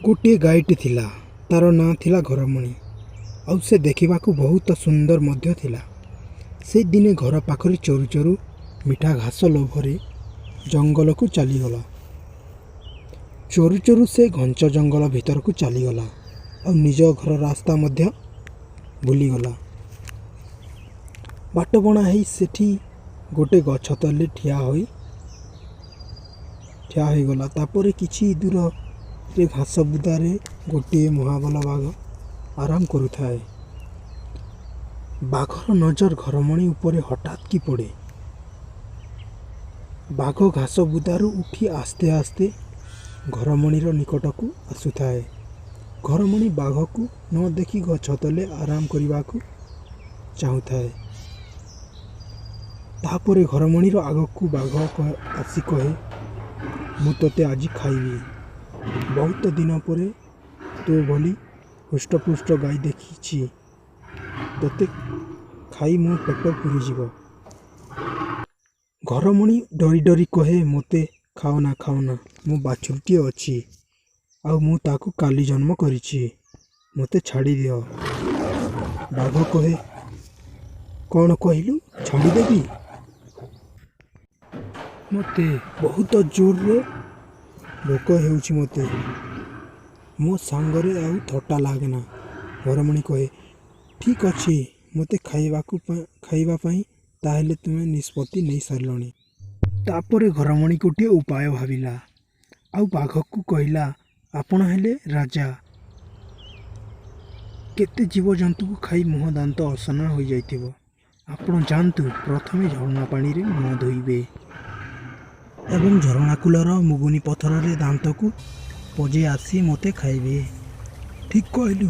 गोटे गाईटी थिला तार नाँ थिला घरमणी आउ से देखिबाकू बहुत सुंदर मध्य थिला। से दिने घर पाखरे चोरू चोरू मिठा घास लोभरे जंगल को चलीगला। चोरू चोरू से घंच जंगल भीतर को चलीगला और निज घर रास्ता मध्य भूलीगला। बाट बणा है सेठी गोटे गछ तले ठिया होईगला। तापर किछि दूर रे घास बुदारे गोटे महाबल बाघ आराम करुथाए। बाघर नजर घरमणी उपरे हठात की पड़े। बाघ घास बुदारू उठी आस्ते आस्ते घरमणीर निकट को आसुथाए। घरमणी बाघ को न देखी गछ तले आराम करने को चाहूथाए। तापरे घरमणीर आग को बाघ आसी कहे, मु तोते आज खाइबी। बहुत दिन पर तो भली हृष्टपुष्ट गाई देखी तोते खाई मो पेट पूरीजीव। घरमणी डरी डरी कहे, मते खाओना खाओना, मो बाछुरटी अच्छी आउ मु ताकू काली जन्म करिछि, मते छाड़ी दियो। बाघ कहे, कौन कहलु छाड़ी देबी? मते बहुत जोर रे भोक हेउछि, मते मो सांगरे आउ थट्टा लागेना। घरमणी कहे, ठीक अछि, मते खाइबा पई ताहेले तुमे निष्पत्ति नहीं सारलणी। तापरे घरमणी गोटे उपाय भाविला आउ बाघ को कहला, आपण हेले राजा, केते जीवजंतु को खाई मुह दांत असना हो जाइथिबो। आपण जानतु प्रथमे झरना पानी रे मुह धोइबे एवं झरना कूलर मुगुनी पथर रे दांत को पजे आसी मते खाइबे। ठीक कहलु।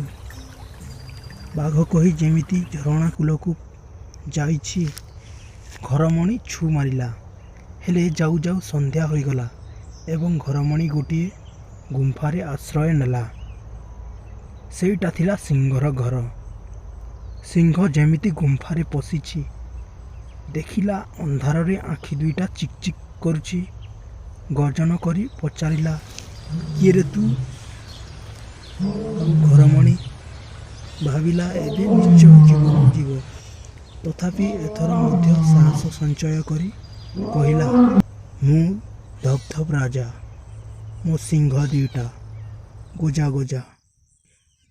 बाघ कही जेमिति झरना कूल को जाइछि। घरमणी छु मारिला, हेले जाऊ जाऊ संध्या होइगला एवं घरमणी गोटे गुंफारे आश्रय नेला। सेटा थिला सिंहर घर। सिंह जेमिति गुंफारे पशिछि, देखिला अंधार रे आखि दुईटा चिक चिक करुछि। गर्जन करी पचारिला, किए रे तू? घरमणी भाविला एबे निश्चय जीव। तथापि एथर मध्य साहस संचय करी कहिला, मु धबधब राजा, मो सिंह दुईटा गोजा गोजा।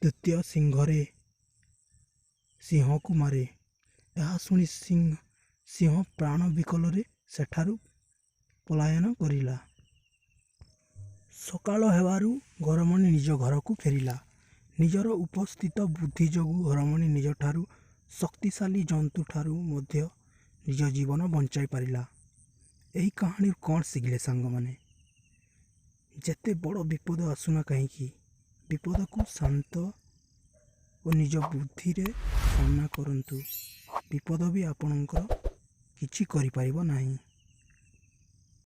द्वितीय सिंहरे सिंह को मारे। यह शुणी सिंह प्राण विकल सेठारु पलायन करिला। सकाळ हेबारु घरमणी निज घर को फेरिला। निजर उपस्थित बुद्धि जोगु घरमणी निज ठारू शक्तिशाली जंतु ठारू मध्य निज जीवन बंचाई पारिला। एही कहानी कौन शिखले सांग माने? जेते बड़ विपद आसुना कहीं विपद को शांत और निज बुद्धि रे सामना करंतु। विपद भी आपणकर किछि करि परिबो नाही।